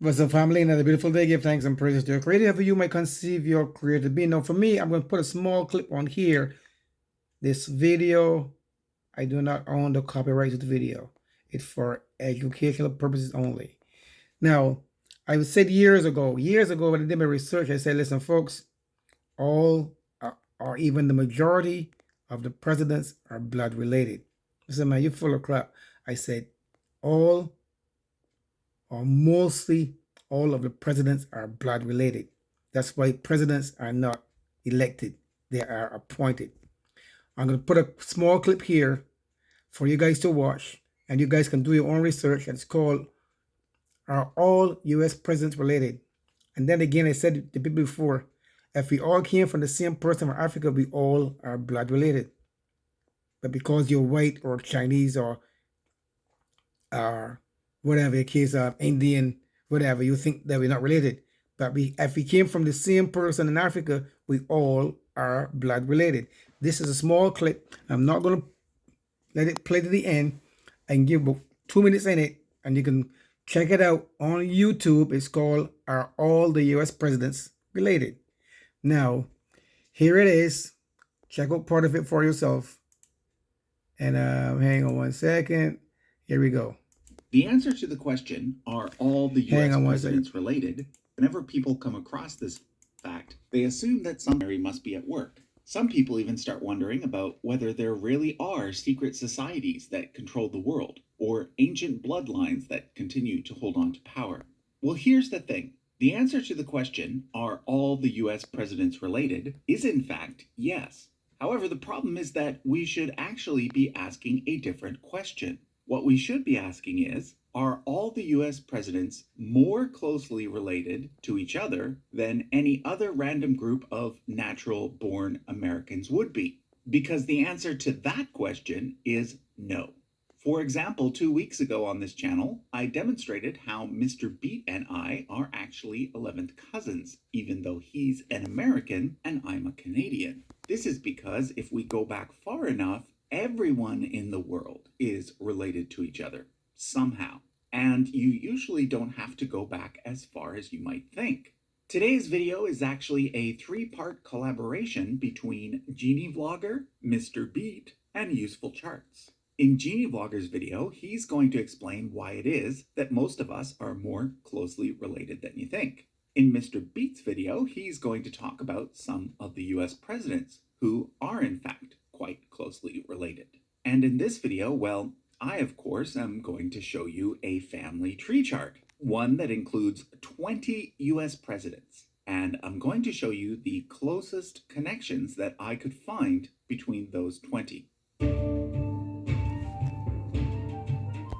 What's up, family? Another beautiful day. Give thanks and praises to your creator. For you might conceive your creator being. Now, for me, I'm going to put a small clip on here. This video, I do not own the copyright to the video. It's for educational purposes only. Now, I said years ago when I did my research, I said, listen, folks, all or even the majority of the presidents are blood related. Listen, man, you're full of crap. I said, all or mostly all of the presidents are blood related. That's why presidents are not elected, they are appointed. I'm going to put a small clip here for you guys to watch, and you guys can do your own research. It's called Are All US Presidents Related? And then again, I said the people before, if we all came from the same person from Africa, we all are blood related. But because you're white or Chinese or whatever the case of Indian, whatever, you think that we're not related. But if we came from the same person in Africa, we all are blood related. This is a small clip. I'm not going to let it play to the end and give about 2 minutes in it, and you can check it out on YouTube. It's called Are All the US Presidents Related? Now, here it is. Check out part of it for yourself. And hang on one second. Here we go. The answer to the question, are all the US presidents related? Whenever people come across this fact, they assume that somebody must be at work. Some people even start wondering about whether there really are secret societies that control the world, or ancient bloodlines that continue to hold on to power. Well, here's the thing. The answer to the question, are all the US presidents related, is in fact yes. However, the problem is that we should actually be asking a different question. What we should be asking is, are all the US presidents more closely related to each other than any other random group of natural-born Americans would be? Because the answer to that question is no. For example, 2 weeks ago on this channel, I demonstrated how Mr. Beat and I are actually 11th cousins, even though he's an American and I'm a Canadian. This is because if we go back far enough, everyone in the world is related to each other somehow, and you usually don't have to go back as far as you might think. Today's video is actually a 3-part collaboration between Genie Vlogger, Mr. Beat, and Useful Charts. In Genie Vlogger's video, he's going to explain why it is that most of us are more closely related than you think. In Mr. Beat's video, he's going to talk about some of the US presidents who are in fact quite closely related. And in this video, well, I of course am going to show you a family tree chart, one that includes 20 US presidents. And I'm going to show you the closest connections that I could find between those 20.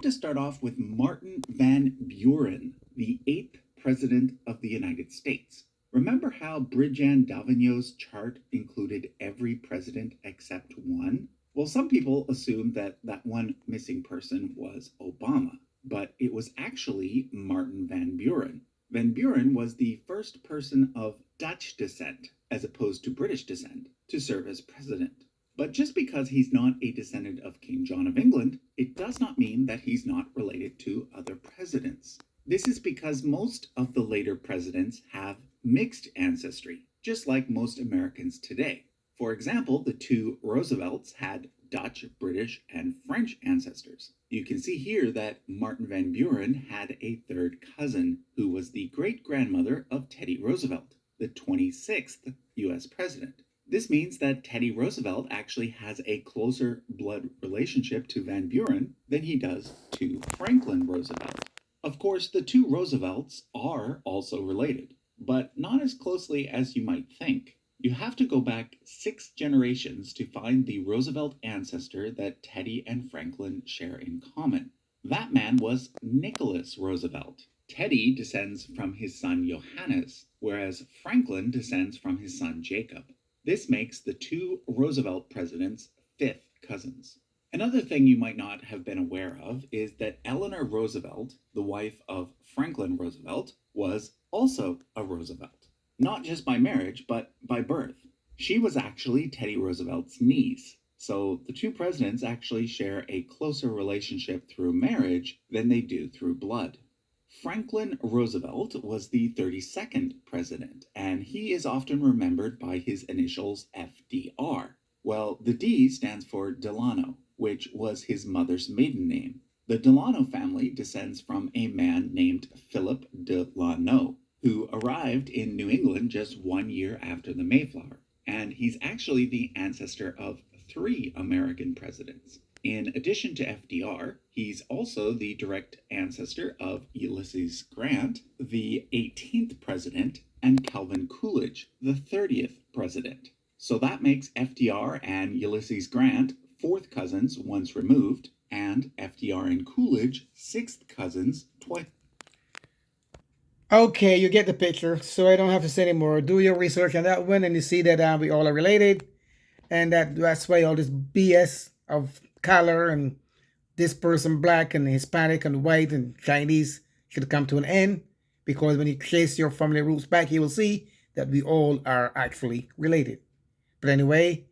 To start off with Martin Van Buren, the 8th President of the United States. Remember how Bridget Davigneau's chart included every president except one? Well, some people assume that that one missing person was Obama, but it was actually Martin Van Buren. Van Buren was the first person of Dutch descent, as opposed to British descent, to serve as president. But just because he's not a descendant of King John of England, it does not mean that he's not related to other presidents. This is because most of the later presidents have mixed ancestry, just like most Americans today. For example, the 2 Roosevelts had Dutch, British, and French ancestors. You can see here that Martin Van Buren had a 3rd cousin who was the great-grandmother of Teddy Roosevelt, the 26th US president. This means that Teddy Roosevelt actually has a closer blood relationship to Van Buren than he does to Franklin Roosevelt. Of course, the 2 Roosevelts are also related, but not as closely as you might think. You have to go back 6 generations to find the Roosevelt ancestor that Teddy and Franklin share in common. That man was Nicholas Roosevelt. Teddy descends from his son Johannes, whereas Franklin descends from his son Jacob. This makes the 2 Roosevelt presidents 5th cousins. Another thing you might not have been aware of is that Eleanor Roosevelt, the wife of Franklin Roosevelt, was also a Roosevelt. Not just by marriage, but by birth. She was actually Teddy Roosevelt's niece. So the 2 presidents actually share a closer relationship through marriage than they do through blood. Franklin Roosevelt was the 32nd president, and he is often remembered by his initials FDR. Well, the D stands for Delano, which was his mother's maiden name. The Delano family descends from a man named Philip Delano, who arrived in New England just 1 year after the Mayflower, and he's actually the ancestor of 3 American presidents. In addition to FDR, he's also the direct ancestor of Ulysses Grant, the 18th president, and Calvin Coolidge, the 30th president. So that makes FDR and Ulysses Grant fourth cousins once removed, and FDR and Coolidge sixth cousins twice. Okay, you get the picture, so I don't have to say anymore. Do your research on that one, and you see that we all are related, and that's why all this BS of color and this person black and Hispanic and white and Chinese should come to an end. Because when you trace your family roots back, you will see that we all are actually related. But anyway,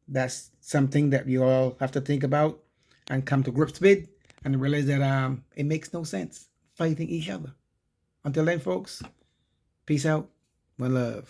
that's something that you all have to think about and come to grips with, and realize that it makes no sense fighting each other. Until then, folks, peace out. One love.